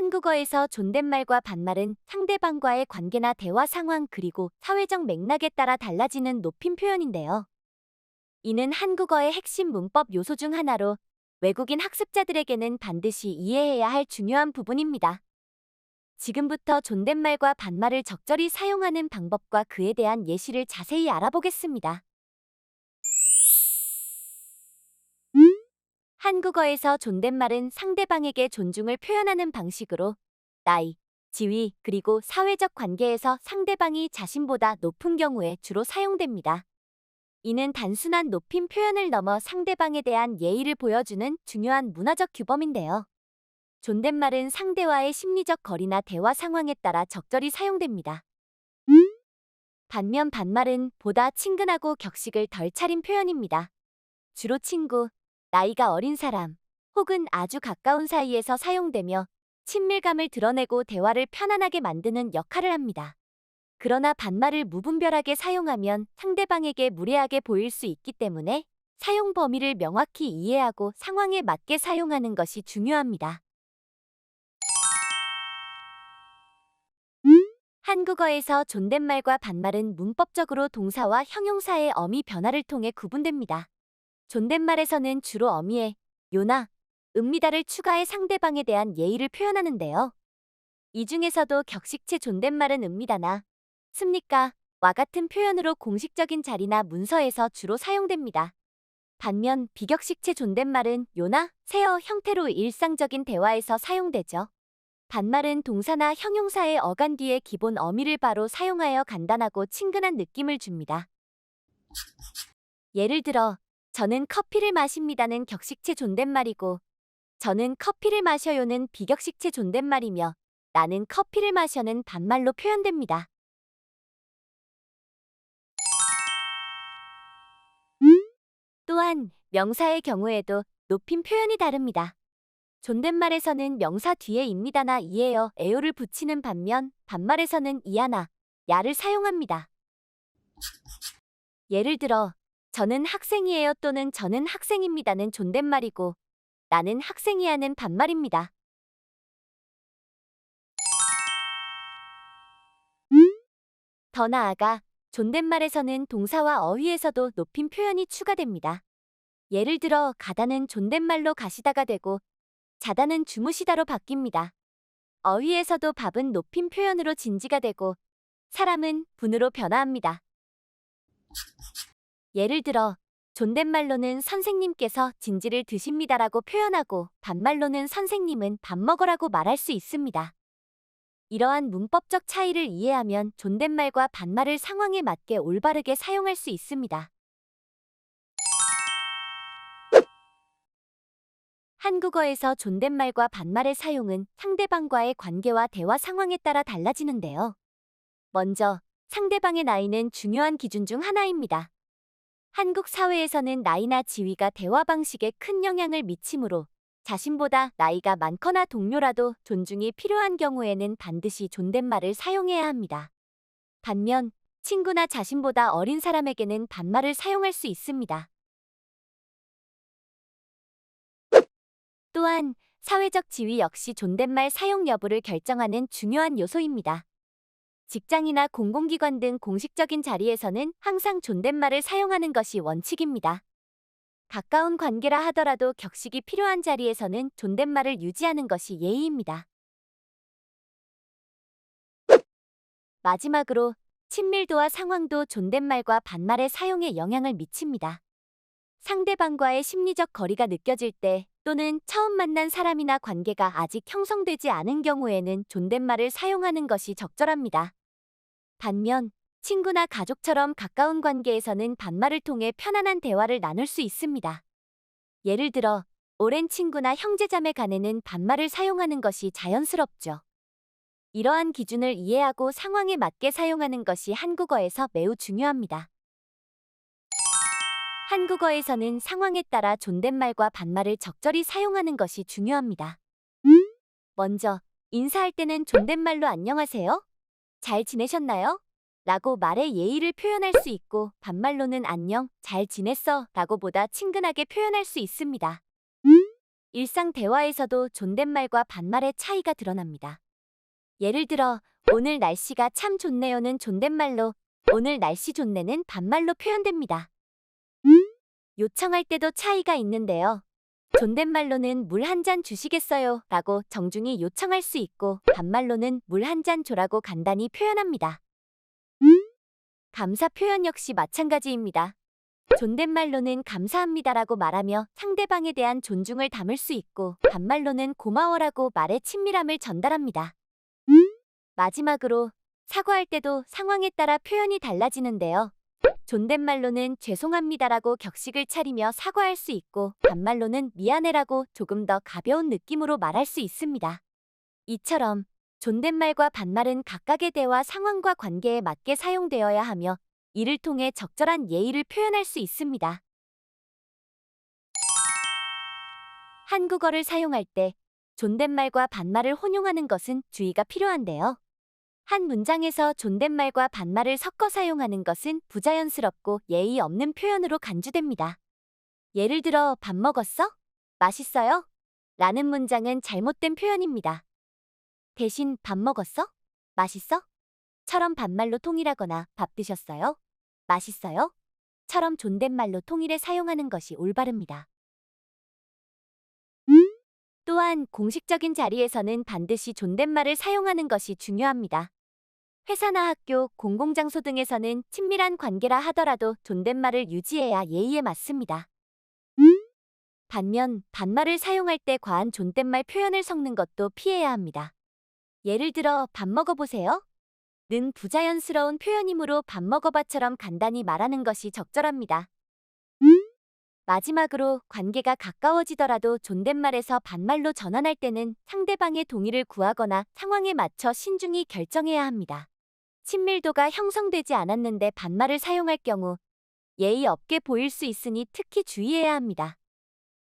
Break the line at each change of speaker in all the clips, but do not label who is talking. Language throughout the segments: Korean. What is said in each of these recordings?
한국어에서 존댓말과 반말은 상대방과의 관계나 대화 상황 그리고 사회적 맥락에 따라 달라지는 높임 표현인데요. 이는 한국어의 핵심 문법 요소 중 하나로 외국인 학습자들에게는 반드시 이해해야 할 중요한 부분입니다. 지금부터 존댓말과 반말을 적절히 사용하는 방법과 그에 대한 예시를 자세히 알아보겠습니다. 한국어에서 존댓말은 상대방에게 존중을 표현하는 방식으로 나이, 지위, 그리고 사회적 관계에서 상대방이 자신보다 높은 경우에 주로 사용됩니다. 이는 단순한 높임 표현을 넘어 상대방에 대한 예의를 보여주는 중요한 문화적 규범인데요. 존댓말은 상대와의 심리적 거리나 대화 상황에 따라 적절히 사용됩니다. 반면 반말은 보다 친근하고 격식을 덜 차린 표현입니다. 주로 친구, 나이가 어린 사람, 혹은 아주 가까운 사이에서 사용되며 친밀감을 드러내고 대화를 편안하게 만드는 역할을 합니다. 그러나 반말을 무분별하게 사용하면 상대방에게 무례하게 보일 수 있기 때문에 사용 범위를 명확히 이해하고 상황에 맞게 사용하는 것이 중요합니다. 한국어에서 존댓말과 반말은 문법적으로 동사와 형용사의 어미 변화를 통해 구분됩니다. 존댓말에서는 주로 어미에 요나, 읍니다를 추가해 상대방에 대한 예의를 표현하는데요. 이 중에서도 격식체 존댓말은 읍니다나, 습니까? 와 같은 표현으로 공식적인 자리나 문서에서 주로 사용됩니다. 반면 비격식체 존댓말은 요나, 세어 형태로 일상적인 대화에서 사용되죠. 반말은 동사나 형용사의 어간 뒤에 기본 어미를 바로 사용하여 간단하고 친근한 느낌을 줍니다. 예를 들어, 저는 커피를 마십니다는 격식체 존댓말이고, 저는 커피를 마셔요는 비격식체 존댓말이며, 나는 커피를 마셔는 반말로 표현됩니다. 또한 명사의 경우에도 높임 표현이 다릅니다. 존댓말에서는 명사 뒤에 입니다나 이에요, 에요를 붙이는 반면 반말에서는 이하나 야를 사용합니다. 예를 들어 저는 학생이에요 또는 저는 학생입니다는 존댓말이고 나는 학생이야는 반말입니다. 더 나아가 존댓말에서는 동사와 어휘에서도 높임 표현이 추가됩니다. 예를 들어 가다는 존댓말로 가시다가 되고 자다는 주무시다로 바뀝니다. 어휘에서도 밥은 높임 표현으로 진지가 되고 사람은 분으로 변화합니다. 예를 들어 존댓말로는 선생님께서 진지를 드십니다라고 표현하고 반말로는 선생님은 밥 먹으라고 말할 수 있습니다. 이러한 문법적 차이를 이해하면 존댓말과 반말을 상황에 맞게 올바르게 사용할 수 있습니다. 한국어에서 존댓말과 반말의 사용은 상대방과의 관계와 대화 상황에 따라 달라지는데요. 먼저, 상대방의 나이는 중요한 기준 중 하나입니다. 한국 사회에서는 나이나 지위가 대화 방식에 큰 영향을 미치므로 자신보다 나이가 많거나 동료라도 존중이 필요한 경우에는 반드시 존댓말을 사용해야 합니다. 반면, 친구나 자신보다 어린 사람에게는 반말을 사용할 수 있습니다. 또한 사회적 지위 역시 존댓말 사용 여부를 결정하는 중요한 요소입니다. 직장이나 공공기관 등 공식적인 자리에서는 항상 존댓말을 사용하는 것이 원칙입니다. 가까운 관계라 하더라도 격식이 필요한 자리에서는 존댓말을 유지하는 것이 예의입니다. 마지막으로 친밀도와 상황도 존댓말과 반말의 사용에 영향을 미칩니다. 상대방과의 심리적 거리가 느껴질 때 또는 처음 만난 사람이나 관계가 아직 형성되지 않은 경우에는 존댓말을 사용하는 것이 적절합니다. 반면 친구나 가족처럼 가까운 관계에서는 반말을 통해 편안한 대화를 나눌 수 있습니다. 예를 들어 오랜 친구나 형제자매 간에는 반말을 사용하는 것이 자연스럽죠. 이러한 기준을 이해하고 상황에 맞게 사용하는 것이 한국어에서 매우 중요합니다. 한국어에서는 상황에 따라 존댓말과 반말을 적절히 사용하는 것이 중요합니다. 먼저, 인사할 때는 존댓말로 안녕하세요? 잘 지내셨나요? 라고 말의 예의를 표현할 수 있고 반말로는 안녕, 잘 지냈어? 라고 보다 친근하게 표현할 수 있습니다. 일상 대화에서도 존댓말과 반말의 차이가 드러납니다. 예를 들어, 오늘 날씨가 참 좋네요는 존댓말로, 오늘 날씨 좋네는 반말로 표현됩니다. 요청할 때도 차이가 있는데요. 존댓말로는 물 한 잔 주시겠어요? 라고 정중히 요청할 수 있고, 반말로는 물 한 잔 줘라고 간단히 표현합니다. 감사 표현 역시 마찬가지입니다. 존댓말로는 감사합니다라고 말하며 상대방에 대한 존중을 담을 수 있고, 반말로는 고마워라고 말의 친밀함을 전달합니다. 마지막으로 사과할 때도 상황에 따라 표현이 달라지는데요. 존댓말로는 죄송합니다라고 격식을 차리며 사과할 수 있고, 반말로는 미안해라고 조금 더 가벼운 느낌으로 말할 수 있습니다. 이처럼 존댓말과 반말은 각각의 대화 상황과 관계에 맞게 사용되어야 하며, 이를 통해 적절한 예의를 표현할 수 있습니다. 한국어를 사용할 때 존댓말과 반말을 혼용하는 것은 주의가 필요한데요. 한 문장에서 존댓말과 반말을 섞어 사용하는 것은 부자연스럽고 예의 없는 표현으로 간주됩니다. 예를 들어, 밥 먹었어? 맛있어요? 라는 문장은 잘못된 표현입니다. 대신 밥 먹었어? 맛있어? 처럼 반말로 통일하거나 밥 드셨어요? 맛있어요? 처럼 존댓말로 통일해 사용하는 것이 올바릅니다. 또한 공식적인 자리에서는 반드시 존댓말을 사용하는 것이 중요합니다. 회사나 학교, 공공장소 등에서는 친밀한 관계라 하더라도 존댓말을 유지해야 예의에 맞습니다. 반면 반말을 사용할 때 과한 존댓말 표현을 섞는 것도 피해야 합니다. 예를 들어, 밥 먹어보세요? 는 부자연스러운 표현이므로 밥 먹어봐처럼 간단히 말하는 것이 적절합니다. 마지막으로 관계가 가까워지더라도 존댓말에서 반말로 전환할 때는 상대방의 동의를 구하거나 상황에 맞춰 신중히 결정해야 합니다. 친밀도가 형성되지 않았는데 반말을 사용할 경우 예의 없게 보일 수 있으니 특히 주의해야 합니다.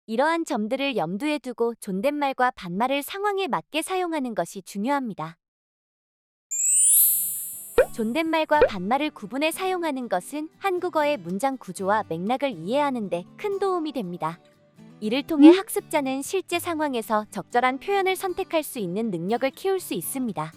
이러한 점들을 염두에 두고 존댓말과 반말을 상황에 맞게 사용하는 것이 중요합니다. 존댓말과 반말을 구분해 사용하는 것은 한국어의 문장 구조와 맥락을 이해하는 데 큰 도움이 됩니다. 이를 통해 학습자는 실제 상황에서 적절한 표현을 선택할 수 있는 능력을 키울 수 있습니다.